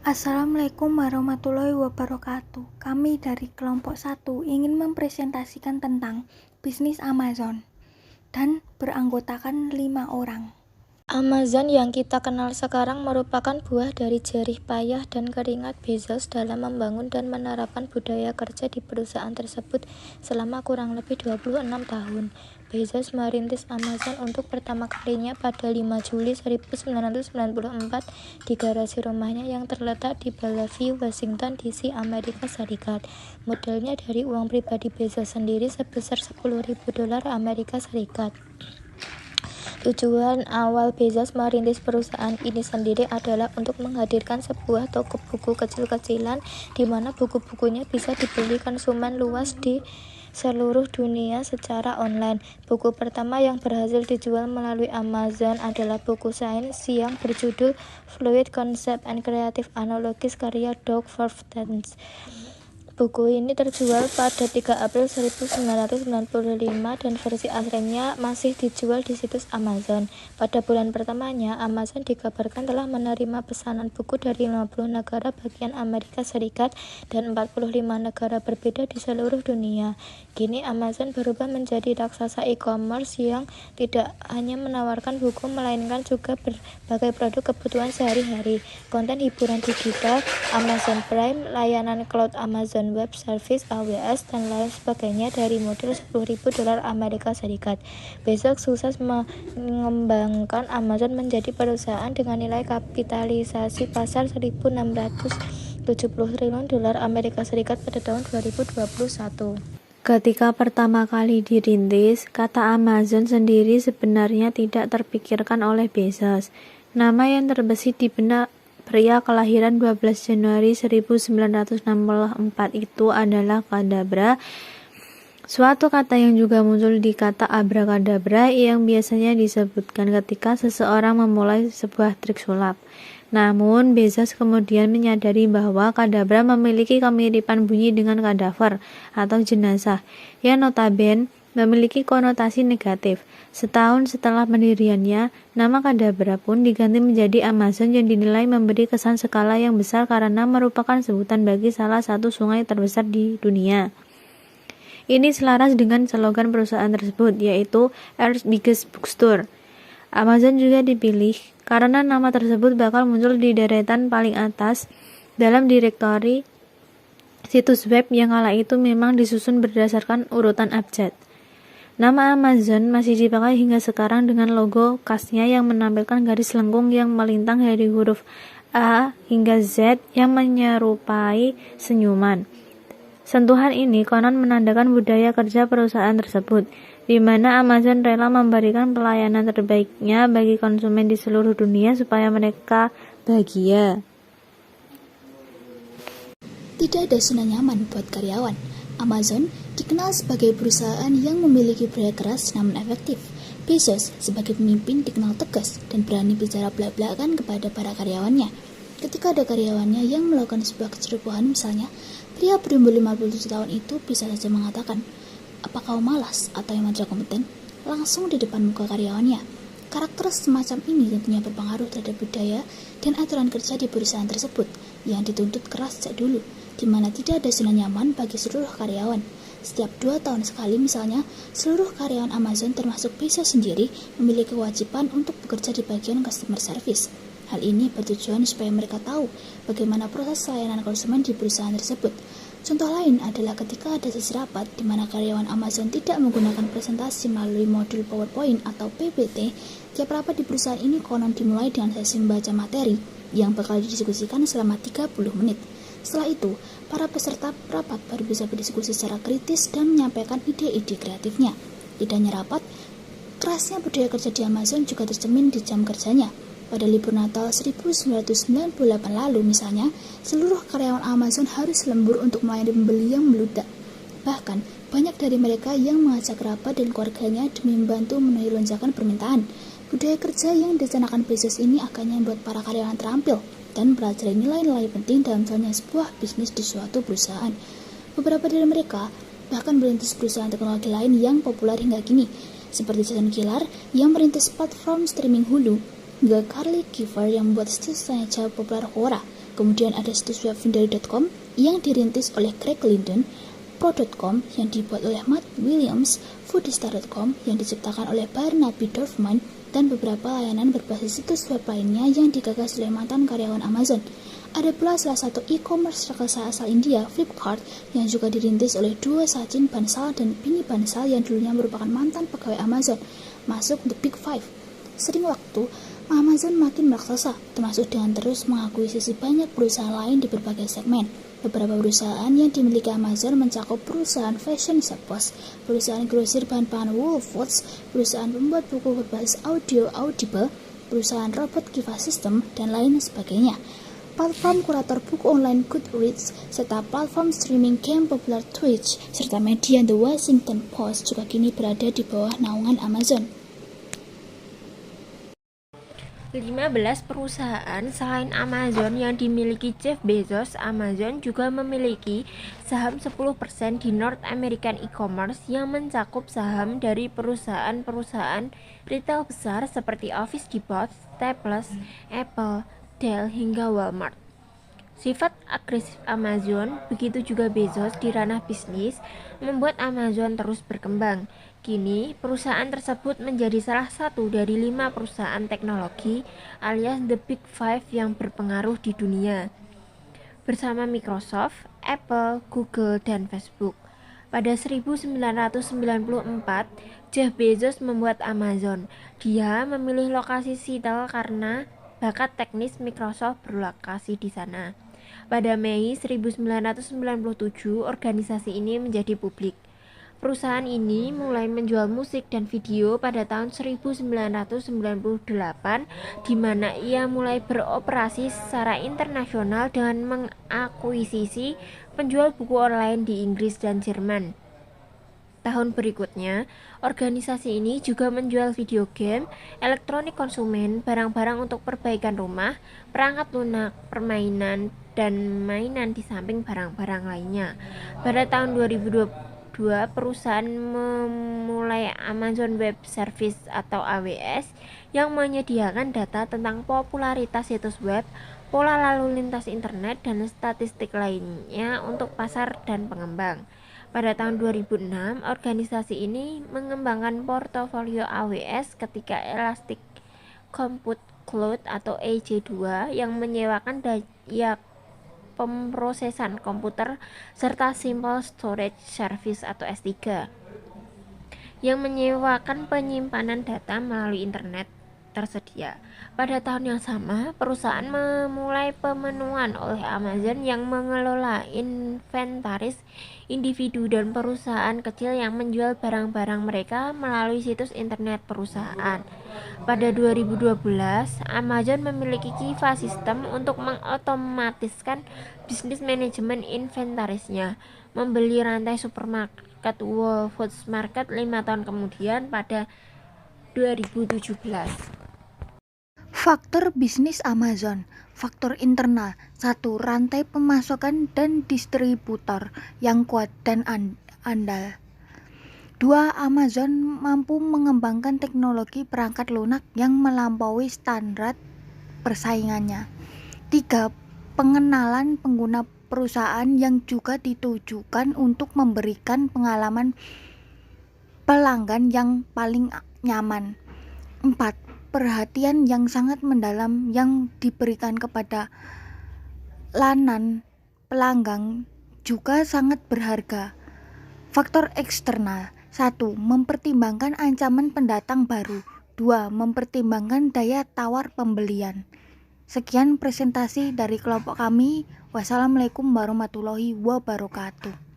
Assalamualaikum warahmatullahi wabarakatuh. Kami dari kelompok 1 ingin mempresentasikan tentang bisnis Amazon dan beranggotakan 5 orang. Amazon yang kita kenal sekarang merupakan buah dari jerih payah dan keringat Bezos dalam membangun dan menerapkan budaya kerja di perusahaan tersebut selama kurang lebih 26 tahun. Bezos merintis Amazon untuk pertama kalinya pada 5 Juli 1994 di garasi rumahnya yang terletak di Bellevue, Washington DC, Amerika Serikat. Modalnya dari uang pribadi Bezos sendiri sebesar $10.000 Amerika Serikat. Tujuan awal Bezos merintis perusahaan ini sendiri adalah untuk menghadirkan sebuah toko buku kecil-kecilan di mana buku-bukunya bisa dibeli konsumen luas di seluruh dunia secara online. Buku pertama yang berhasil dijual melalui Amazon adalah buku sains yang berjudul Fluid Concepts and Creative Analogies karya Doug Vervetens. Buku ini terjual pada 3 April 1995 dan versi aslinya masih dijual di situs Amazon. Pada bulan pertamanya, Amazon dikabarkan telah menerima pesanan buku dari 50 negara bagian Amerika Serikat dan 45 negara berbeda di seluruh dunia. Kini Amazon berubah menjadi raksasa e-commerce yang tidak hanya menawarkan buku melainkan juga berbagai produk kebutuhan sehari-hari, konten hiburan digital, Amazon Prime, layanan cloud Amazon Web Service AWS, dan lain sebagainya dari modal $10.000 Amerika Serikat. Bezos sukses mengembangkan Amazon menjadi perusahaan dengan nilai kapitalisasi pasar $1.670 triliun Amerika Serikat pada tahun 2021. Ketika pertama kali dirintis, kata Amazon sendiri sebenarnya tidak terpikirkan oleh Bezos. Nama yang terbesit di benak pria kelahiran 12 Januari 1964 itu adalah kadabra, suatu kata yang juga muncul di kata abrakadabra yang biasanya disebutkan ketika seseorang memulai sebuah trik sulap. Namun, Bezos kemudian menyadari bahwa kadabra memiliki kemiripan bunyi dengan kadaver atau jenazah, yang notabene memiliki konotasi negatif. Setahun setelah pendiriannya, nama kadabra pun diganti menjadi Amazon yang dinilai memberi kesan skala yang besar karena merupakan sebutan bagi salah satu sungai terbesar di dunia. Ini selaras dengan slogan perusahaan tersebut, yaitu Earth's Biggest Bookstore. Amazon juga dipilih karena nama tersebut bakal muncul di deretan paling atas dalam direktori situs web yang kala itu memang disusun berdasarkan urutan abjad. Nama Amazon masih dipakai hingga sekarang dengan logo khasnya yang menampilkan garis lengkung yang melintang dari huruf A hingga Z yang menyerupai senyuman. Sentuhan ini konon menandakan budaya kerja perusahaan tersebut, di mana Amazon rela memberikan pelayanan terbaiknya bagi konsumen di seluruh dunia supaya mereka bahagia. Tidak ada zona nyaman buat karyawan. Amazon dikenal sebagai perusahaan yang memiliki budaya keras namun efektif. Bezos sebagai pemimpin dikenal tegas dan berani bicara belak-belakan kepada para karyawannya. Ketika ada karyawannya yang melakukan sebuah kecerobohan misalnya, pria berumur 57 tahun itu bisa saja mengatakan, "Apa kau malas atau yang tidak kompeten?" langsung di depan muka karyawannya. Karakter semacam ini tentunya berpengaruh terhadap budaya dan aturan kerja di perusahaan tersebut yang dituntut keras sejak dulu, di mana tidak ada zona nyaman bagi seluruh karyawan. Setiap 2 tahun sekali misalnya, seluruh karyawan Amazon termasuk Bezos sendiri memiliki kewajiban untuk bekerja di bagian customer service. Hal ini bertujuan supaya mereka tahu bagaimana proses layanan konsumen di perusahaan tersebut. Contoh lain adalah ketika ada sesi rapat di mana karyawan Amazon tidak menggunakan presentasi melalui modul PowerPoint atau PPT, tiap rapat di perusahaan ini konon dimulai dengan sesi membaca materi yang bakal didiskusikan selama 30 menit. Setelah itu, para peserta rapat baru bisa berdiskusi secara kritis dan menyampaikan ide-ide kreatifnya. Tidak hanya rapat, kerasnya budaya kerja di Amazon juga tercermin di jam kerjanya. Pada libur Natal 1998 lalu misalnya, seluruh karyawan Amazon harus lembur untuk melayani pembeli yang meludak. Bahkan, banyak dari mereka yang mengajak kerabat dan keluarganya demi membantu memenuhi lonjakan permintaan. Budaya kerja yang dicanangkan Bezos ini akhirnya membuat para karyawan terampil dan pelajari nilai-nilai penting dalam jalannya sebuah bisnis di suatu perusahaan. Beberapa dari mereka bahkan merintis perusahaan teknologi lain yang populer hingga kini, seperti Jason Kilar yang merintis platform streaming Hulu, hingga Carly Giver yang membuat situs tanya jawab populer Quora. Kemudian ada situs web Findary.com yang dirintis oleh Craig Linden, Pro.com yang dibuat oleh Matt Williams, Foodistar.com yang diciptakan oleh Barnaby Dorfman, dan beberapa layanan berbasis situs web lainnya yang digagas oleh mantan karyawan Amazon. Ada pula salah satu e-commerce raksasa asal India, Flipkart, yang juga dirintis oleh dua Sachin Bansal dan Bini Bansal yang dulunya merupakan mantan pegawai Amazon, masuk The Big Five. Sering waktu, Amazon makin meraksasa, termasuk dengan terus mengakuisisi banyak perusahaan lain di berbagai segmen. Beberapa perusahaan yang dimiliki Amazon mencakup perusahaan fashion Zappos, perusahaan grosir bahan-bahan Woolworths, perusahaan pembuat buku berbasis audio Audible, perusahaan robot Kiva System, dan lain sebagainya. Platform kurator buku online Goodreads, serta platform streaming game populer Twitch, serta media The Washington Post juga kini berada di bawah naungan Amazon. 15 perusahaan selain Amazon yang dimiliki Jeff Bezos. Amazon juga memiliki saham 10% di North American E-commerce yang mencakup saham dari perusahaan-perusahaan retail besar seperti Office Depot, Staples, Apple, Dell, hingga Walmart. Sifat agresif Amazon, begitu juga Bezos di ranah bisnis, membuat Amazon terus berkembang. Kini, perusahaan tersebut menjadi salah satu dari 5 perusahaan teknologi alias The Big Five yang berpengaruh di dunia, bersama Microsoft, Apple, Google, dan Facebook. Pada 1994, Jeff Bezos membuat Amazon. Dia memilih lokasi Seattle karena bakat teknis Microsoft berlokasi di sana. Pada Mei 1997, organisasi ini menjadi publik. Perusahaan ini mulai menjual musik dan video pada tahun 1998, di mana ia mulai beroperasi secara internasional dengan mengakuisisi penjual buku online di Inggris dan Jerman. Tahun berikutnya, organisasi ini juga menjual video game, elektronik konsumen, barang-barang untuk perbaikan rumah, perangkat lunak, permainan, dan mainan di samping barang-barang lainnya. Pada tahun 2022, perusahaan memulai Amazon Web Service atau AWS yang menyediakan data tentang popularitas situs web, pola lalu lintas internet, dan statistik lainnya untuk pasar dan pengembang. Pada tahun 2006, organisasi ini mengembangkan portofolio AWS ketika Elastic Compute Cloud atau EC2 yang menyewakan daya pemrosesan komputer serta Simple Storage Service atau S3 yang menyewakan penyimpanan data melalui internet tersedia. Pada tahun yang sama, perusahaan memulai pemenuhan oleh Amazon yang mengelola inventaris individu dan perusahaan kecil yang menjual barang-barang mereka melalui situs internet perusahaan. Pada 2012, Amazon memiliki Kiva System untuk mengotomatiskan bisnis manajemen inventarisnya, membeli rantai supermarket Whole Foods Market 5 tahun kemudian pada 2017. Faktor bisnis Amazon. Faktor internal. 1. Rantai pemasakan dan distributor yang kuat dan andal. 2. Amazon mampu mengembangkan teknologi perangkat lunak yang melampaui standar persaingannya. 3. Pengenalan pengguna perusahaan yang juga ditujukan untuk memberikan pengalaman pelanggan yang paling nyaman. 4. Perhatian yang sangat mendalam yang diberikan kepada layanan pelanggan juga sangat berharga. Faktor eksternal. 1. Mempertimbangkan ancaman pendatang baru. 2. Mempertimbangkan daya tawar pembelian. Sekian presentasi dari kelompok kami. Wassalamualaikum warahmatullahi wabarakatuh.